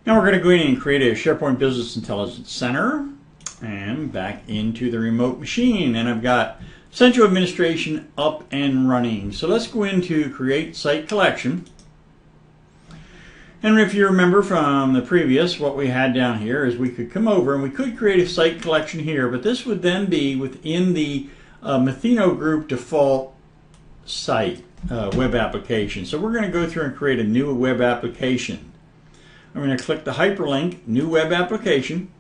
Now we're going to go in and create a SharePoint Business Intelligence Center and back into the remote machine. And I've got Central Administration up and running. So let's go into Create Site Collection. And if you remember from the previous, what we had down here is we could come over and we could create a site collection here, but this would then be within the Mathino Group default site web application. So we're going to go through and create a new web application. I'm going to click the hyperlink, New Web Application.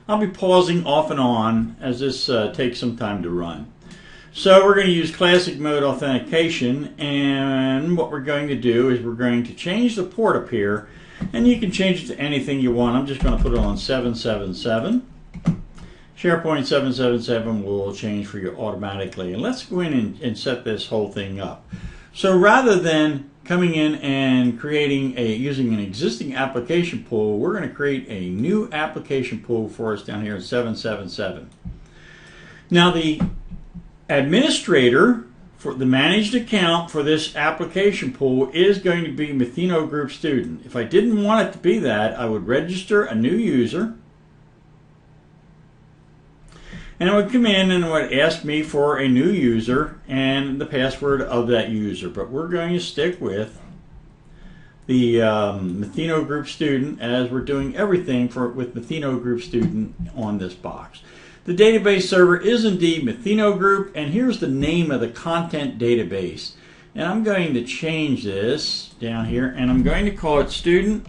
I'll be pausing off and on as this takes some time to run. So we're going to use classic mode authentication, and what we're going to do is we're going to change the port up here, and you can change it to anything you want. I'm just going to put it on 777. SharePoint 777 will change for you automatically. And let's go in and set this whole thing up. So rather than coming in and creating using an existing application pool, we're going to create a new application pool for us down here in 777. Now the administrator for the managed account for this application pool is going to be Mathino Group student. If I didn't want it to be that, I would register a new user, and it would come in and it would ask me for a new user and the password of that user. But we're going to stick with the Mathino Group student, as we're doing everything with Mathino Group student on this box. The database server is indeed Mathino Group, and here's the name of the content database. And I'm going to change this down here, and I'm going to call it Student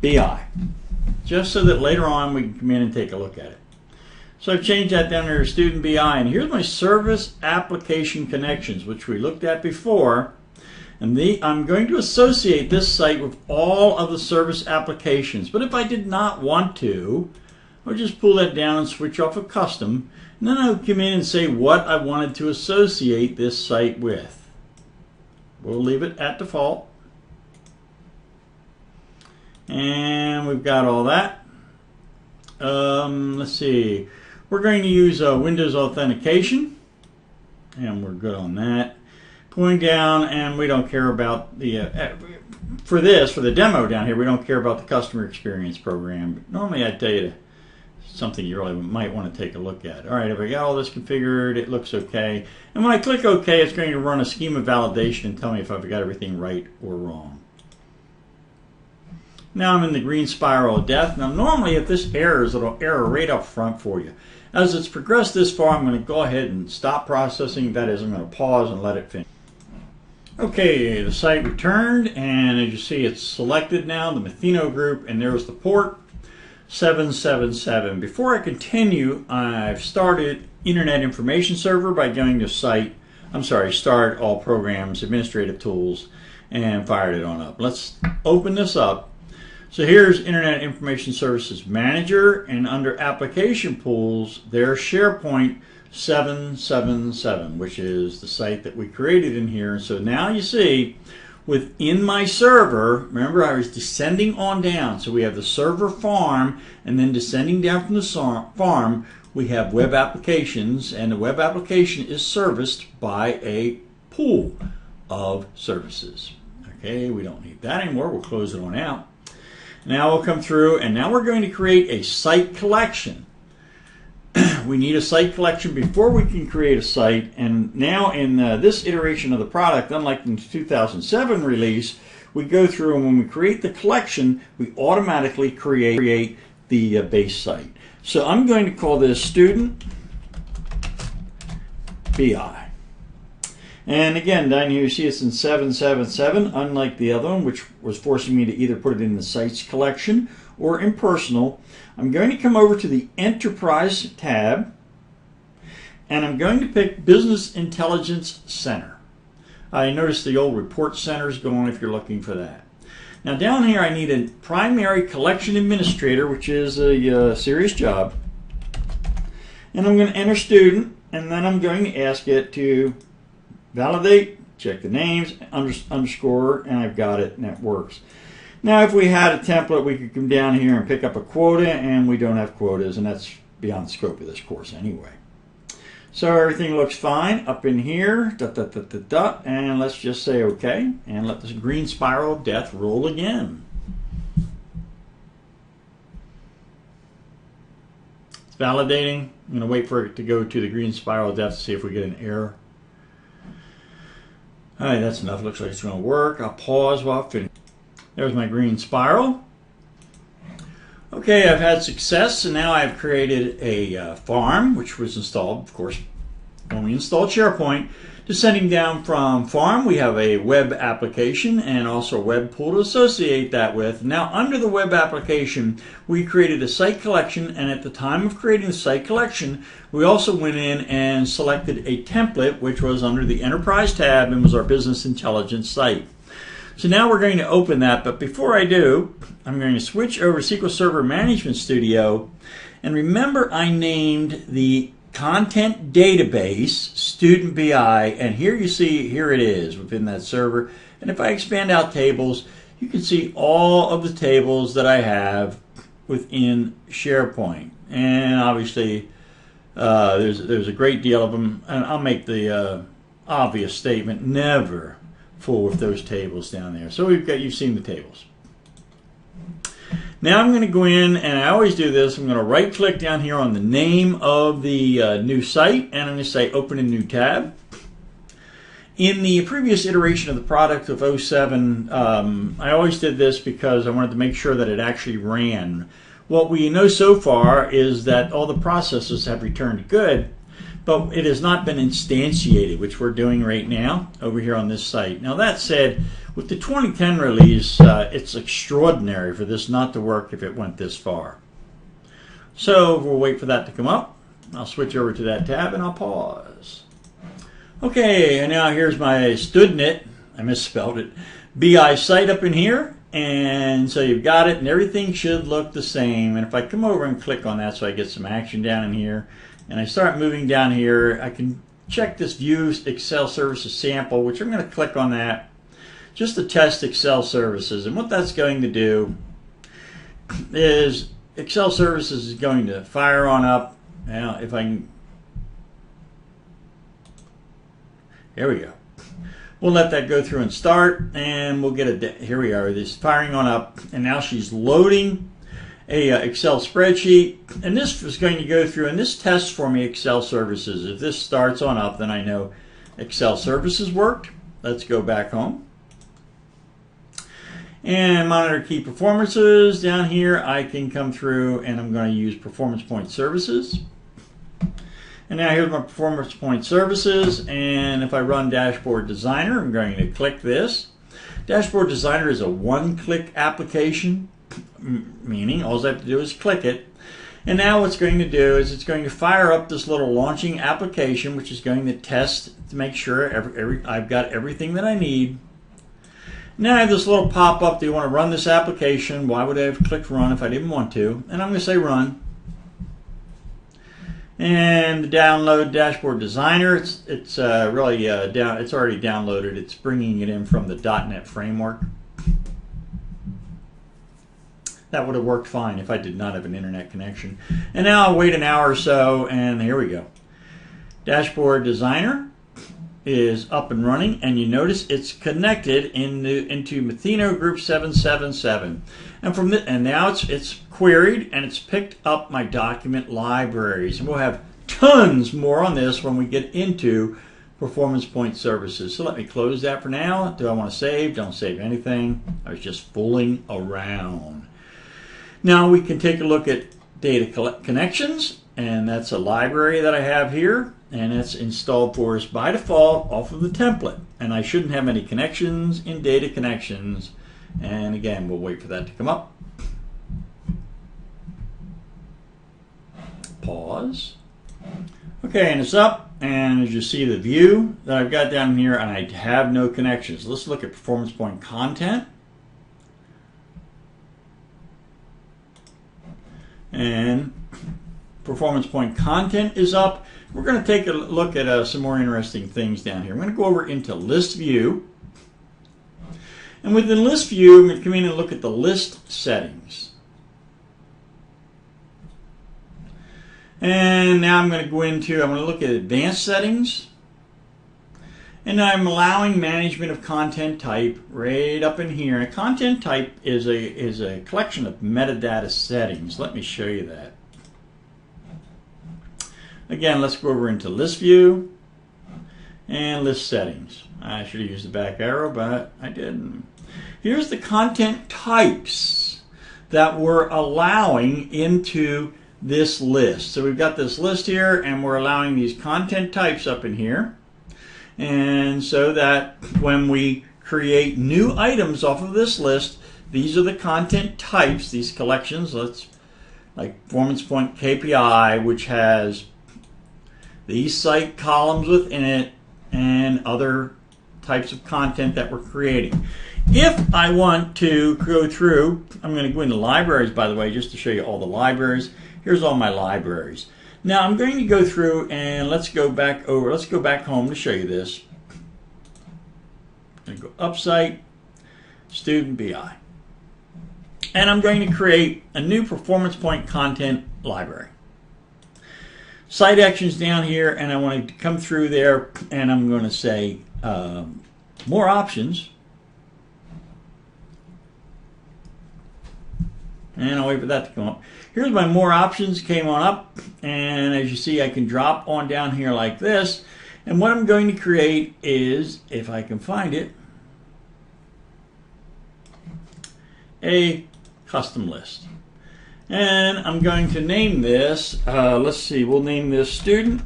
BI, just so that later on we can come in and take a look at it. So I've changed that down there to Student BI, and here's my service application connections, which we looked at before. And I'm going to associate this site with all of the service applications. But if I did not want to, I would just pull that down and switch off of custom. And then I would come in and say what I wanted to associate this site with. We'll leave it at default. And we've got all that. Let's see. We're going to use Windows authentication. And we're good on that. Going down, and we don't care about the for the demo down here, we don't care about the customer experience program. But normally I tell you something you really might want to take a look at. All right, if I got all this configured, it looks okay. And when I click OK, it's going to run a schema validation and tell me if I've got everything right or wrong. Now I'm in the green spiral of death. Now normally if this errors, it'll error right up front for you. As it's progressed this far, I'm going to go ahead and stop processing. That is, I'm going to pause and let it finish. Okay, the site returned, and as you see, it's selected now, the Mathino Group, and there's the port 777. Before I continue, I've started Internet Information Server by going to Start All Programs, Administrative Tools, and fired it on up. Let's open this up. So here's Internet Information Services Manager, and under Application Pools, there's SharePoint 777, which is the site that we created in here. And so now you see within my server, remember I was descending on down. So we have the server farm, and then descending down from the farm, we have web applications, and the web application is serviced by a pool of services. Okay, we don't need that anymore. We'll close it on out. Now we'll come through, and now we're going to create a site collection. We need a site collection before we can create a site, and now in this iteration of the product, unlike in the 2007 release, we go through, and when we create the collection, we automatically create the base site. So I'm going to call this Student BI. And again, down here you see it's in 777, unlike the other one, which was forcing me to either put it in the Sites collection or in Personal. I'm going to come over to the Enterprise tab, and I'm going to pick Business Intelligence Center. I noticed the old Report Center is going if you're looking for that. Now down here I need a Primary Collection Administrator, which is a serious job. And I'm going to enter Student, and then I'm going to ask it to validate, check the names, underscore, and I've got it, and that works. Now if we had a template, we could come down here and pick up a quota, and we don't have quotas, and that's beyond the scope of this course anyway. So everything looks fine up in here, and let's just say OK, and let this green spiral of death roll again. It's validating. I'm going to wait for it to go to the green spiral of death to see if we get an error. All right, that's enough. Looks like it's going to work. I'll pause while I finish. There's my green spiral. Okay, I've had success, and now I've created a farm, which was installed, of course, when we installed SharePoint. Descending down from farm, we have a web application and also a web pool to associate that with. Now, under the web application, we created a site collection, and at the time of creating the site collection, we also went in and selected a template, which was under the Enterprise tab and was our business intelligence site. So now we're going to open that, but before I do, I'm going to switch over to SQL Server Management Studio, and remember I named the content database student BI, and here you see, here it is within that server. And if I expand out tables, you can see all of the tables that I have within SharePoint. And obviously there's a great deal of them, and I'll make the obvious statement, never fool with those tables down there. So you've seen the tables. Now I'm going to go in, and I always do this, I'm going to right click down here on the name of the new site, and I'm going to say open a new tab. In the previous iteration of the product of 07, I always did this because I wanted to make sure that it actually ran. What we know so far is that all the processes have returned good, but it has not been instantiated, which we're doing right now over here on this site. Now that said, with the 2010 release, it's extraordinary for this not to work if it went this far. So we'll wait for that to come up. I'll switch over to that tab and I'll pause. Okay, and now here's my StudNet, I misspelled it, BI site up in here. And so you've got it, and everything should look the same. And if I come over and click on that so I get some action down in here, and I start moving down here, I can check this View Excel Services Sample, which I'm going to click on that just to test Excel Services. And what that's going to do is Excel Services is going to fire on up. Now, if I can, there we go. We'll let that go through and start, and we'll get a, here we are, this firing on up, and now she's loading a Excel spreadsheet, and this is going to go through, and this tests for me Excel Services. If this starts on up, then I know Excel Services worked. Let's go back home. And monitor key performances. Down here, I can come through, and I'm going to use Performance Point Services. And now here's my Performance Point Services, and if I run Dashboard Designer, I'm going to click this. Dashboard Designer is a one-click application, meaning all I have to do is click it. And now what's going to do is it's going to fire up this little launching application, which is going to test to make sure I've got everything that I need. Now I have this little pop-up, do you want to run this application? Why would I have clicked run if I didn't want to? And I'm going to say run. And download Dashboard Designer. It's really down. It's already downloaded. It's bringing it in from the .NET framework. That would have worked fine if I did not have an internet connection. And now I'll wait an hour or so, and here we go. Dashboard Designer is up and running, and you notice it's connected into Mathino Group 777. And now it's queried, and it's picked up my document libraries. And we'll have tons more on this when we get into Performance Point Services. So let me close that for now. Do I want to save? Don't save anything. I was just fooling around. Now we can take a look at data connections, and that's a library that I have here, and it's installed for us by default off of the template. And I shouldn't have any connections in data connections. And again, we'll wait for that to come up. Pause. Okay, and it's up, and as you see the view that I've got down here, and I have no connections. Let's look at Performance Point content. And Performance Point content is up. We're going to take a look at some more interesting things down here. I'm going to go over into List View. And within List View, I'm going to come in and look at the list settings. And now I'm going to I'm going to look at advanced settings. And I'm allowing management of content type right up in here. And content type is a collection of metadata settings. Let me show you that. Again, let's go over into list view and list settings. I should have used the back arrow, but I didn't. Here's the content types that we're allowing into this list. So we've got this list here, and we're allowing these content types up in here. And so that when we create new items off of this list, these are the content types, these collections. Like Performance Point KPI, which has these site columns within it and other types of content that we're creating. If I want to go through, I'm going to go into libraries, by the way, just to show you all the libraries. Here's all my libraries. Now I'm going to go through and let's go back home to show you this. I'm going to go Upsite, Student BI. And I'm going to create a new Performance Point content library. Site actions down here, and I want to come through there, and I'm going to say more options. And I'll wait for that to come up. Here's my more options, came on up, and as you see, I can drop on down here like this. And what I'm going to create is, if I can find it, a custom list. And I'm going to name this, let's see, we'll name this Student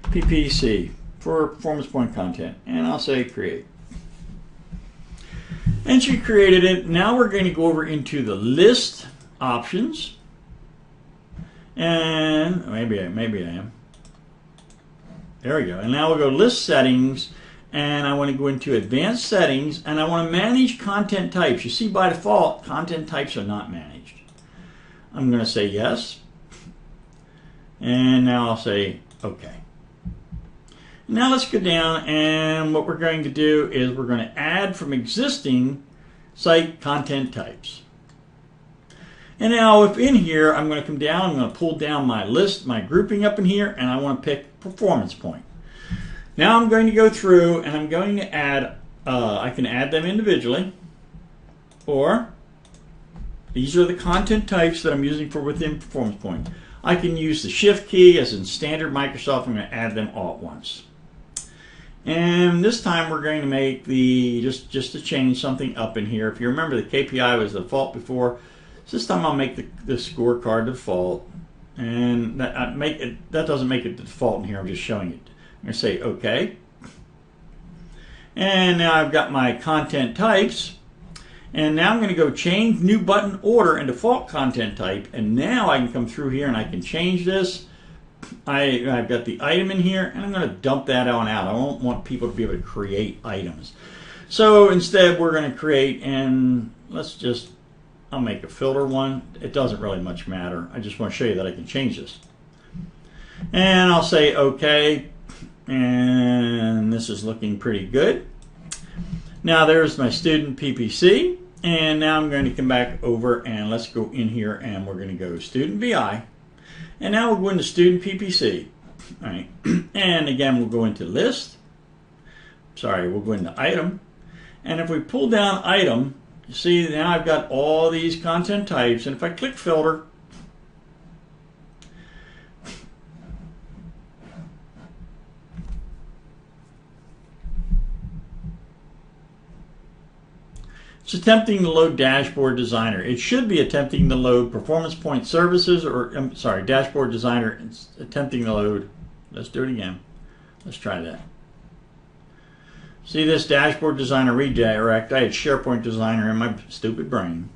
PPC for Performance Point content. And I'll say create. And she created it. Now we're going to go over into the list options. And maybe I am. There we go. And now we'll go list settings. And I want to go into advanced settings. And I want to manage content types. You see, by default, content types are not managed. I'm going to say yes. And now I'll say OK. Now let's go down, and what we're going to do is we're going to add from existing site content types. And now if in here, I'm going to come down, I'm going to pull down my list, my grouping up in here, and I want to pick Performance Point. Now I'm going to go through and I'm going to add, I can add them individually, or these are the content types that I'm using for within Performance Point. I can use the Shift key as in standard Microsoft. I'm going to add them all at once. And this time we're going to make the, just to change something up in here. If you remember, the KPI was the default before. So this time I'll make the scorecard default. And that doesn't make it the default in here, I'm just showing it. I'm going to say OK. And now I've got my content types. And now I'm going to go change new button order and default content type. And now I can come through here and I can change this. I've got the item in here, and I'm going to dump that on out. I don't want people to be able to create items. So instead, we're going to create, and I'll make a filter one. It doesn't really much matter. I just want to show you that I can change this. And I'll say OK, and this is looking pretty good. Now there's my student PPC, and now I'm going to come back over, and let's go in here, and we're going to go Student BI. And now we'll go into Student PPC. All right. And again, we'll go into List. We'll go into Item. And if we pull down Item, you see now I've got all these content types. And if I click Filter, it's attempting to load Dashboard Designer. It should be attempting to load Performance Point Services, or Dashboard Designer. It's attempting to load. Let's do it again. Let's try that. See this Dashboard Designer redirect? I had SharePoint Designer in my stupid brain.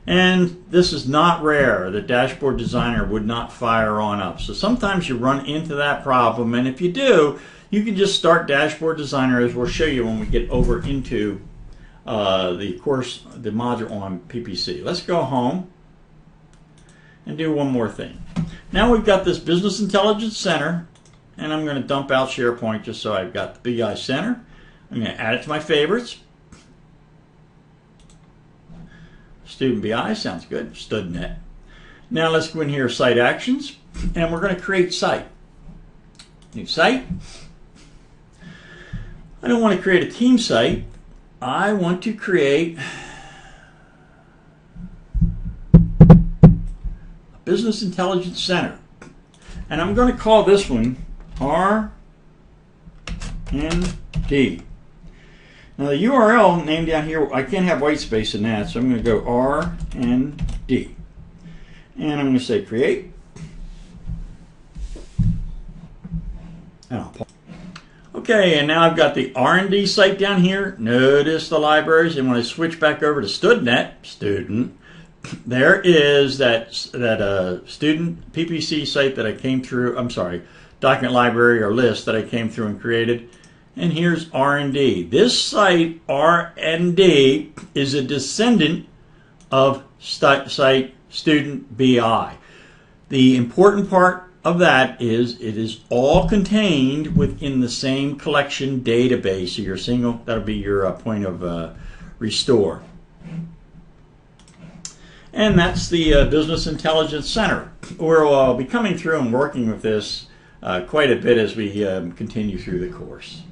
And this is not rare that Dashboard Designer would not fire on up. So sometimes you run into that problem, and if you do, you can just start Dashboard Designer, as we'll show you when we get over into the module on PPC. Let's go home and do one more thing. Now we've got this Business Intelligence Center, and I'm going to dump out SharePoint just so I've got the BI Center. I'm going to add it to my favorites. Student BI sounds good. StudNet. Now let's go in here, Site Actions, and we're going to create site. New site. I don't want to create a team site. I want to create a Business Intelligence Center. And I'm going to call this one R&D. Now the URL name down here, I can't have white space in that, so I'm going to go R&D. And I'm going to say create. Okay, and now I've got the R&D site down here. Notice the libraries, and when I switch back over to student, there is that student PPC site that I came through. I'm sorry, document library or list that I came through and created. And here's R&D. This site R&D is a descendant of site student BI. The important part of that is it is all contained within the same collection database. So your single, that'll be your point of restore. And that's the Business Intelligence Center. We'll be coming through and working with this quite a bit as we continue through the course.